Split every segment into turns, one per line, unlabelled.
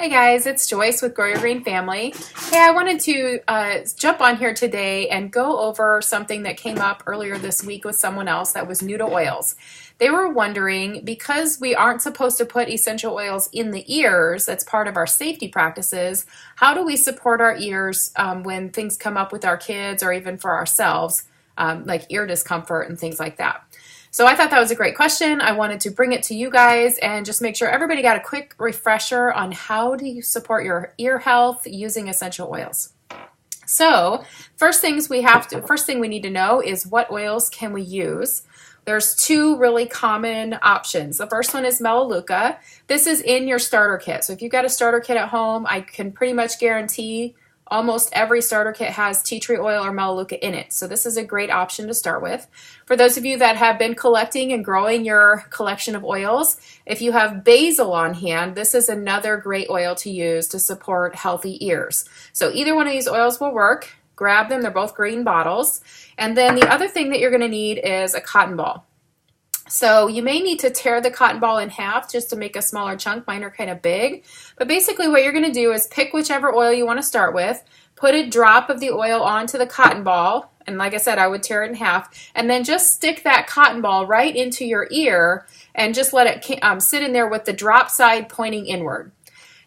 Hey guys, it's Joyce with Grow Your Green Family. Hey, I wanted to jump on here today and go over something that came up earlier this week with someone else that was new to oils. They were wondering, because we aren't supposed to put essential oils in the ears, that's part of our safety practices, how do we support our ears when things come up with our kids or even for ourselves, like ear discomfort and things like that? So I thought that was a great question. I wanted to bring it to you guys and just make sure everybody got a quick refresher on how do you support your ear health using essential oils. So first thing we need to know is what oils can we use. There's two really common options. The first one is Melaleuca. This is in your starter kit. So if you've got a starter kit at home, I can pretty much guarantee almost every starter kit has tea tree oil or Melaleuca in it. So this is a great option to start with. For those of you that have been collecting and growing your collection of oils, if you have basil on hand, this is another great oil to use to support healthy ears. So either one of these oils will work. Grab them, they're both green bottles. And then the other thing that you're gonna need is a cotton ball. So you may need to tear the cotton ball in half just to make a smaller chunk. Mine are kind of big. But basically what you're going to do is pick whichever oil you want to start with, put a drop of the oil onto the cotton ball, and like I said, I would tear it in half, and then just stick that cotton ball right into your ear and just let it sit in there with the drop side pointing inward.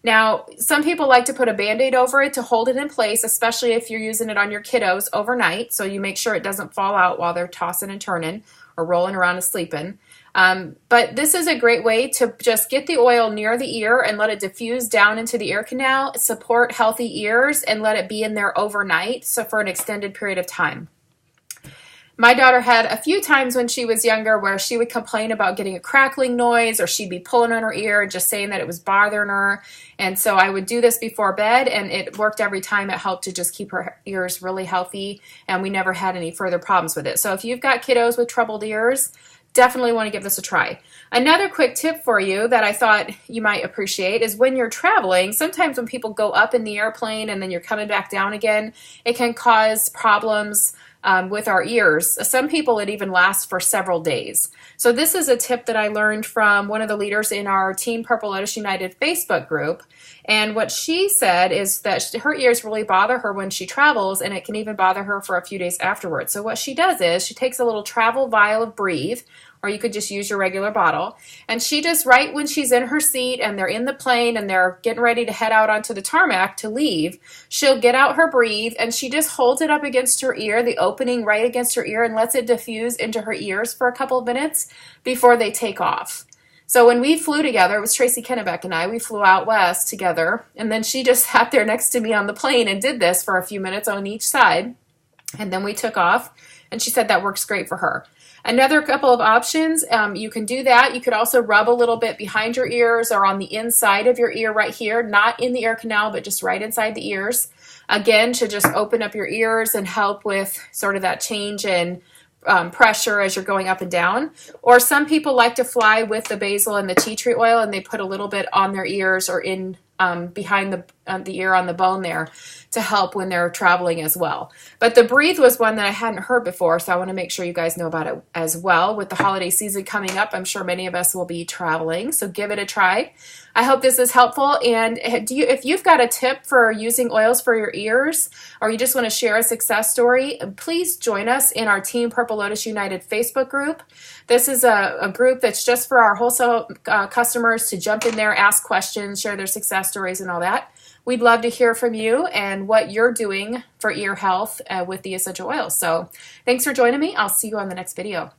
Now, some people like to put a Band-Aid over it to hold it in place, especially if you're using it on your kiddos overnight, so you make sure it doesn't fall out while they're tossing and turning or rolling around and sleeping. But this is a great way to just get the oil near the ear and let it diffuse down into the ear canal, support healthy ears, and let it be in there overnight, so for an extended period of time. My daughter had a few times when she was younger where she would complain about getting a crackling noise, or she'd be pulling on her ear and just saying that it was bothering her. And so I would do this before bed, and it worked every time. It helped to just keep her ears really healthy, and we never had any further problems with it. So if you've got kiddos with troubled ears, definitely want to give this a try. Another quick tip for you that I thought you might appreciate is when you're traveling, sometimes when people go up in the airplane and then you're coming back down again, it can cause problems with our ears. Some people, it even lasts for several days. So this is a tip that I learned from one of the leaders in our Team Purple Lotus United Facebook group. And what she said is that her ears really bother her when she travels, and it can even bother her for a few days afterwards. So what she does is she takes a little travel vial of Breathe, or you could just use your regular bottle. And she just, right when she's in her seat and they're in the plane and they're getting ready to head out onto the tarmac to leave, she'll get out her Breathe and she just holds it up against her ear, the opening right against her ear, and lets it diffuse into her ears for a couple of minutes before they take off. So when we flew together, it was Tracy Kennebeck and I, we flew out west together, and then she just sat there next to me on the plane and did this for a few minutes on each side, and then we took off, and she said that works great for her. Another couple of options, you can do that. You could also rub a little bit behind your ears or on the inside of your ear right here, not in the ear canal, but just right inside the ears. Again, to just open up your ears and help with sort of that change in pressure as you're going up and down. Or some people like to fly with the basil and the tea tree oil, and they put a little bit on their ears or in behind the ear on the bone there to help when they're traveling as well. But the Breathe was one that I hadn't heard before, so I want to make sure you guys know about it as well. With the holiday season coming up, I'm sure many of us will be traveling, so give it a try. I hope this is helpful, and if you've got a tip for using oils for your ears, or you just want to share a success story, please join us in our Team Purple Lotus United Facebook group. This is a group that's just for our wholesale customers to jump in there, ask questions, share their success stories and all that. We'd love to hear from you and what you're doing for ear health with the essential oils. So thanks for joining me. I'll see you on the next video.